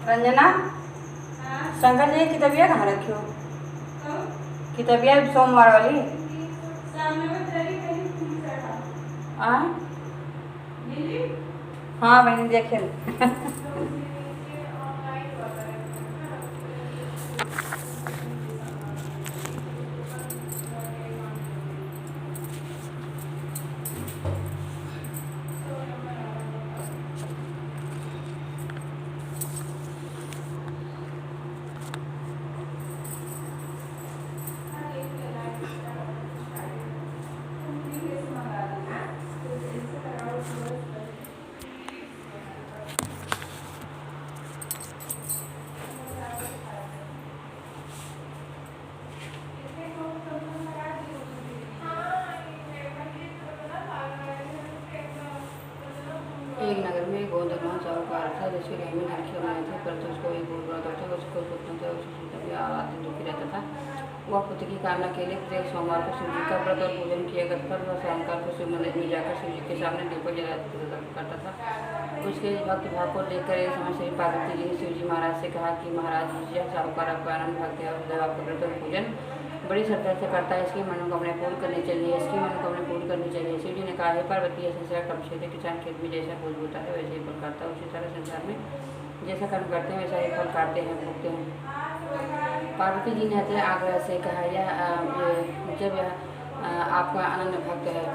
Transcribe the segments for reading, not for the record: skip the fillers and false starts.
रंजना, शंकर जी की तबीयत कहाँ रखी हो? की तबीयत सोमवार वाली हाँ हाँ मैंने देखे। एक नगर में एक बहुत धनवान साहूकार था जिसके घर में लड़कियां बनाए थे, परंतु उसको एक बहुत बड़ा था। उसको सोचना था, उसे सोचता भी आदमी दुखी रहता था। वह पुत्र की कामना के लिए प्रत्येक सोमवार को शिव जी का व्रत और पूजन किया करता था। वह सायंकाल को शिव मंदिर में जाकर शिव जी के सामने दीपक जला करता था। उसके भक्त भाव को देखकर एक समय श्री पार्वती जी ने शिव जी महाराज से कहा कि महाराज, यह साहूकार आपका आनंद भक्त है और आपका व्रत और पूजन बड़ी श्रद्धा से करता है, इसकी मनोकामना पूर्ण करनी चाहिए, इसकी मनोकामना पूर्ण करनी चाहिए। शिव जी ने कहा, हे पार्वती, यह संसार कर्म क्षेत्र किसान खेत में जैसा बोझ होता है वैसे ही फल काटता है, उसी तरह संसार में जैसा कर्म करते हैं वैसा ही फल काटते हैं, भोगते हैं। पार्वती जी ने अतः आग्रह से कहा, जब यह आपका अनन्य भक्त है,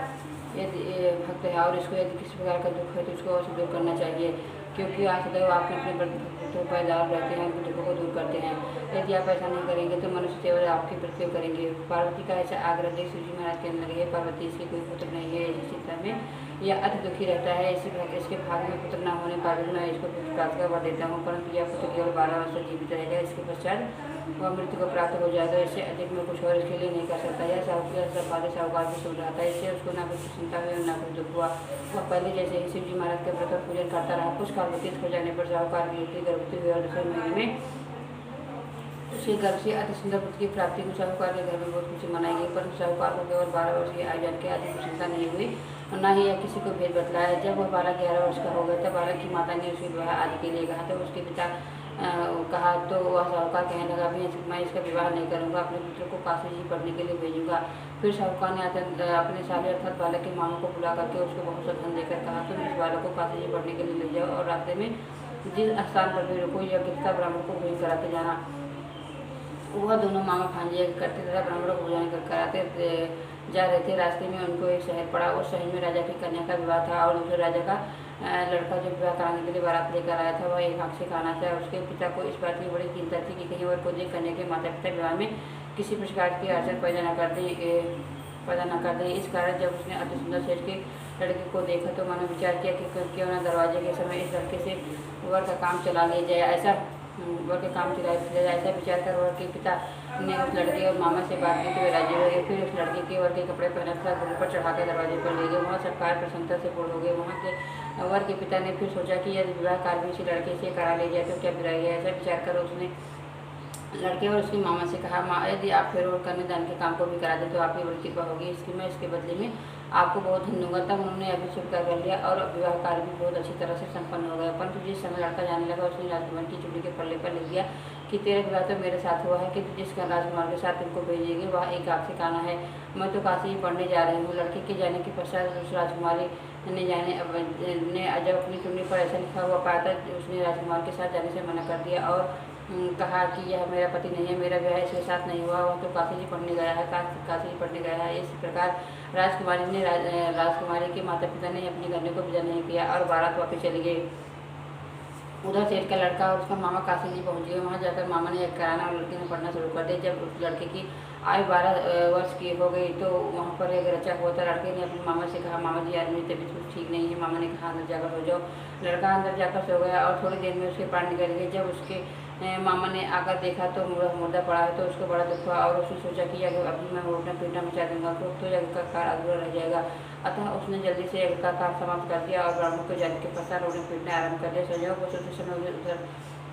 यदि भक्त है और इसको यदि किसी प्रकार का दुख है तो उसको अवश्य दूर करना चाहिए, क्योंकि आप सदैव आपने अपने भक्तों पर दार रहते हैं, उनके दुखों को दूर करते हैं। यदि आप ऐसा नहीं करेंगे तो मनुष्य केवल आपकी मृत्यु करेंगे। पार्वती का ऐसा आग्रह देख शिव जी महाराज कहने लगे, पार्वती, इसके कोई पुत्र नहीं है, इसी चिंता में यह अति दुखी रहता है, इसके भाग में पुत्र न होने पर भी मैं इसको पुत्र प्राप्त कर देता हूँ, परंतु यह पुत्र केवल 12 वर्ष तक जीवित रहेगा, इसके पश्चात वह मृत्यु को प्राप्त हो जाएगा। इससे अधिक में कुछ और इसके लिए नहीं कर सकता। यह साहूकार भी सुन रहा था, इससे उसको ना कुछ चिंता हुई और ना कुछ दुख हुआ। वह पहले जैसे ही शिव जी महाराज के व्रत और पूजन करता रहा। कुछ काल व्यतीत हो जाने पर साहूकार की युवती गर्भवती हुई और दूसरे महीने में उसके गर्भ से अति सुंदर पुत्र की प्राप्ति को साहूकार के घर में बहुत खुशी मनाई गई, परंतु साहूकार को केवल 12 वर्ष की आयु जान के अधिक चिंता नहीं हुई और न ही यह किसी को भेद बतलाया। जब वह 12-11 वर्ष का हो गया तब बालक की माता ने उसके विवाह आदि के लिए कहा, तो उसके पिता कहा तो वह साहूकार कहने लगा, मैं इसका विवाह नहीं करूंगा, अपने पुत्र को काशी जी पढ़ने के लिए भेजूंगा। फिर साहूकार ने अपने साले अर्थात बालक के मामा को बुला करके उसको बहुत सा धन देकर कहा, तुम इस बालक को काशी जी पढ़ने के लिए ले जाओ और रास्ते में जिस स्थान पर भी रुको यह गिरता ब्राह्मण को भोजन कराते जाना। वह दोनों मामा भांजे करते तथा ब्राह्मणों को भोजन कराते जा रहे थे। रास्ते में उनको एक शहर पड़ा। उस शहर में राजा की कन्या का विवाह था और दूसरे राजा का लड़का जो विवाह कराने के लिए बारात लेकर आया था वह एक आँख से खाना था। उसके पिता को इस बात की बड़ी चिंता थी कि कहीं और को देख कन्या के माता पिता विवाह में किसी प्रकार की अड़चन पैदा न कर दें। इस कारण जब उसने अति सुंदर सेठ के लड़के को देखा तो मैंने विचार किया कि क्यों न दरवाजे के समय इस लड़के से वर का काम चला लिया जाए। ऐसा विचार कर वर के पिता ने उस लड़के और मामा से बात की तो वे राजी हो गए। फिर उस लड़के के वर के कपड़े पहना था घोड़े पर चढ़ाकर दरवाजे पर ले गए। वहाँ सब कार्य प्रसन्नता से पूर्ण हो गए। वहाँ के वर के पिता ने फिर सोचा कि यदि विवाह कार्य भी इसी लड़के से करा ले जाए तो क्या बुराई है। ऐसा विचार कर उसने लड़के और उसकी मामा से कहा, माँ, यदि आप फिर और कन्यादान के काम को भी करा दें तो आपकी बड़ी कृपा होगी, इसकी मैं इसके बदले में आपको बहुत धन दूंगा। तब उन्होंने अभी स्वीकार कर लिया और विवाह कार्य भी बहुत अच्छी तरह से संपन्न हो गया। परंतु जिस समय लड़का जाने लगा उसने राजकुमार की चुड़ी के पल्ले पर लिख दिया कि तेरा विवाह तो मेरे साथ हुआ है, कि जिस राजकुमार के साथ तुमको भेजेंगे वह एक आँख से काना है। मैं तो काशी पढ़ने जा रही हूँ। लड़के के जाने के पश्चात उस राजकुमारी ने जब अपनी चुन्नी पर ऐसा लिखा हुआ पाया था उसने राजकुमार के साथ जाने से मना कर दिया और कहा कि यह मेरा पति नहीं है, मेरा विवाह इसके साथ नहीं हुआ, वह तो काशी जी पढ़ने गया है, काशी जी पढ़ने गया है। इस प्रकार राजकुमारी के माता पिता ने अपने घरने को विदा नहीं किया और बारात वापस चली गई। उधर सेठ का लड़का और उसका मामा काशी जी पहुँच गए। वहाँ जाकर मामा ने एक कराना और लड़के ने पढ़ना शुरू कर दिया। जब उस लड़के की आयु 12 वर्ष की हो गई तो वहाँ पर एक रचा हुआ था। लड़के ने अपने मामा से कहा, मामा जी यार मेरी तबीयत कुछ ठीक नहीं है। मामा ने कहा, अंदर जाकर सो जाओ। लड़का अंदर जाकर सो गया और थोड़ी देर में उसके प्राण निकल गए। जब उसके मामा ने आकर देखा तो मुर्दा पड़ा है तो उसको बड़ा दुख हुआ और उसने सोचा कि अगर अभी मैं उठना पीटना मचा दूंगा तो यज्ञ का कार्य अधूरा रह जाएगा। अतः उसने जल्दी से यज्ञ का कार्य समाप्त कर दिया और ब्राह्मण को जाने के पश्चात उन्हें पीटना आरम्भ कर दिया।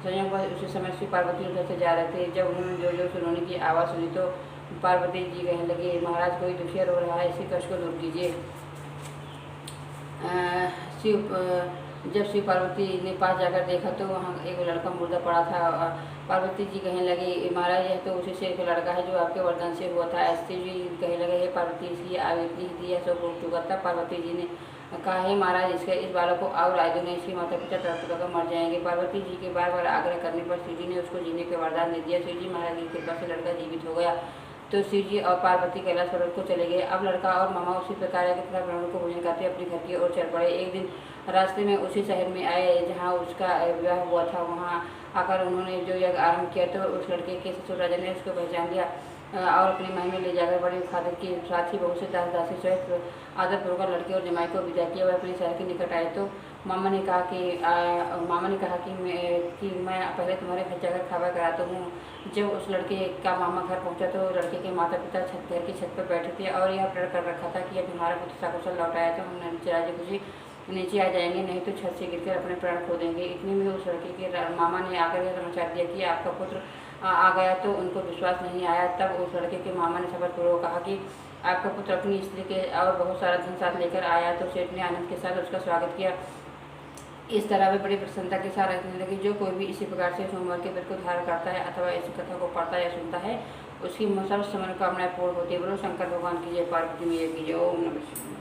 संयोग उसी समय श्री पार्वती उधर से जा रहे थे। जब उन्होंने जोर जोर से रोने की आवाज़ सुनी तो पार्वती जी कहने लगी, महाराज कोई दुखिया रो रहा है, इसी कष्ट को दूर कीजिए। जब शिव पार्वती ने पास जाकर देखा तो वहाँ एक लड़का मुर्दा पड़ा था। पार्वती जी कहने लगी, महाराज यह तो उसी शेर का लड़का है जो आपके वरदान से हुआ था। ऐसे जी कहने लगे, हे पार्वती इसकी आवेदनी दिया सब हो चुका था। पार्वती जी ने कहा, हे महाराज इसके इस बालक को और राय दो नहीं इसके माता पिता तड़प कर मर जाएंगे। पार्वती जी के बार बार आग्रह करने पर शिव जी ने उसको जीने के वरदान दे दिया। शिव जी महाराज की कृपा से लड़का जीवित हो गया। तो शिव जी और पार्वती कैलाश पर्वत को चले गए। अब लड़का और मामा उसी प्रकार की तरह ब्राह्मण को भोजन करते अपने घर की ओर चल पड़े। एक दिन रास्ते में उसी शहर में आए जहाँ उसका विवाह हुआ था। वहाँ आकर उन्होंने जो यज्ञ आरंभ किया तो उस लड़के के ससुर राजा ने उसको पहचान लिया और अपने महल में ले जाकर बड़ी खादर के साथ ही बहुत से दास दासी सहित आदरपूर्वक लड़के और जमाई को विदा किया। वह अपने शहर के निकट आए तो मामा ने कहा कि मैं पहले तुम्हारे घर जाकर खावा कराता हूँ। जब उस लड़के का मामा घर पहुँचा तो लड़के के माता पिता घर की छत पर बैठे थे और यह प्रण कर रखा था कि अब हमारा पुत्र सकुशल लौट आया तो हम नीचे राजी खुशी नीचे आ जाएंगे, नहीं तो छत से गिरकर अपने प्राण खो देंगे। इतने में उस लड़के के मामा ने आकर यह समाचार दिया कि आपका पुत्र आ गया तो उनको विश्वास नहीं आया। तब उस लड़के के मामा ने सफलपूर्वक कहा कि आपका पुत्र अपनी स्त्री के और बहुत सारा धन साथ लेकर आया। तो सेठ ने आनंद के साथ उसका स्वागत किया। इस तरह वे बड़ी प्रसन्नता के साथ रहने लगे। जो कोई भी इसी प्रकार से सोमवार के व्रत को धारण करता है अथवा इस कथा को पढ़ता या सुनता है उसकी सर्व मनोकामनाएं पूर्ण होती है। बोलो शंकर भगवान की जय, पार्वती मैया की जय। ओम नमः शिवाय।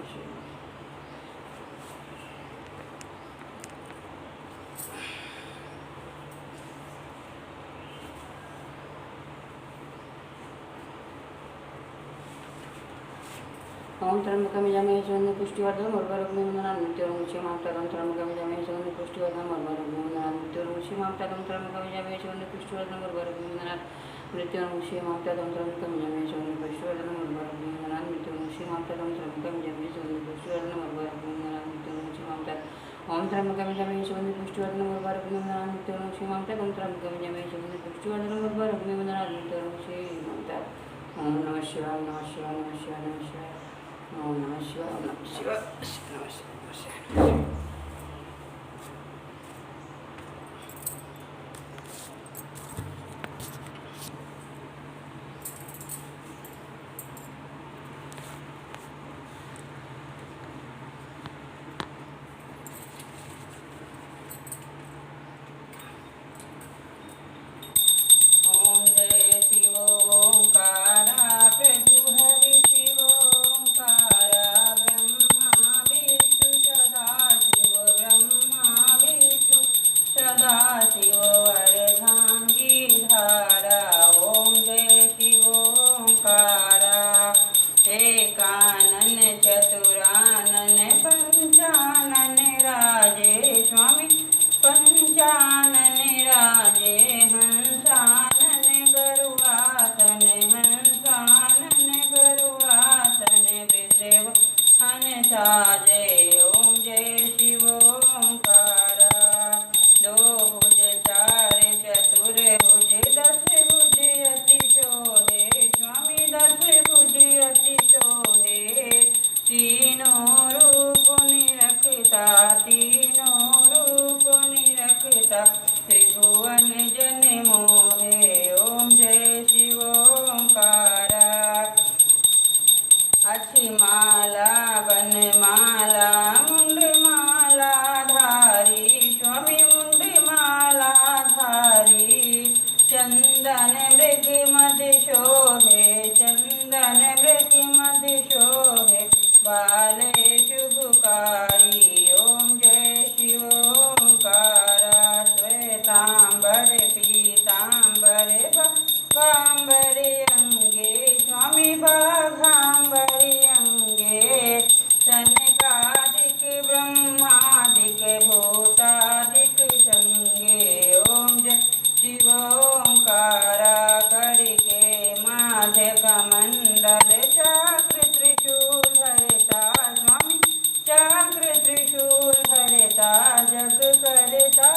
ओम त्र्यंबकं यजामहे सुगन्धिं पुष्टिवर्धनम् उर्वारुकमिव बन्धनान् मृत्योर्मुक्षीयमामृतं त्र्यंबकं यजामहे सुगन्धिं पुष्टिवर्धनम् उर्वारुकमिव बन्धनान् मृत्योर्मुक्षीयमामृतं त्र्यंबकं यजामहे सुगन्धिं पुष्टिवर्धनम् उर्वारुकमिव बन्धनान् मृत्योर्मुक्षीयमामृतं त्र्यंबकं यजामहे सुगन्धिं पुष्टिवर्धनम् उर्वारुकमिव बन्धनान् मृत्योर्मुक्षीयमामृतं त्र्यंबकं यजामहे सुगन्धिं पुष्टिवर्धनम् उर्वारुकमिव बन्धनान् मृत्योर्मुक्षीयमामृतं ओम त्र्यंबकं यजामहे सुगन्धिं पुष्टिवर्धनम् उर्वारुकमिव बन्धनान् मृत्योर्मुक्षीयमामृतं त्र्यंबकं यजामहे सुगन्धिं पुष्टिवर्धनम् उर्वारुकमिव बन्धनान् मृत्योर्मुक्षीयमामृतं। ओम नमः शिवाय, नमः शिवाय, नमः शिवाय, नमः शिवाय। ओम नमः शिवाय, ओम नमः शिवाय, नमः शिवाय, नमः शिवाय। ओम जय शिव ओंकारा प्रभु हरि शिव ओंकारा ब्रह्मा विष्णु सदा शिव वरदांगी धारा। ओम जय शिव ओंकारा एकानन चतुरानन पंचानन राजे स्वामी पंचानन राजे हंसानन गरुड़ासन हंसानन गरुड़ासन विदेव हंसाजे। ओम जय शिव ओंकारा दो भुज चार चतुर भुज दस भुज अति शोहे स्वामी दस भुज अति शोहे तीनों रूप निरखता तीनों रूप निरखता त्रिभुवन जन मोहे। ओम जय शिव ओंकारा अच्छी माला बनमाला मुंडमाला धारी स्वामी मुंडमाला धारी चंदन मृग मध्य शोहे चंदन मृग मध्य शोहे बाले शुभकारी। ओम जय शिव ओंकारा श्वेतांबर पीतांबर बाघांबर अंगे स्वामी बाघांबर अंगे सनकादिक ब्रह्मादिक भूतादिक संगे। ओम जय शिव ओंकारा करके माध्य कमंडल चक्र त्रिशूल हरता स्वामी चक्र त्रिशूल हरता जग करता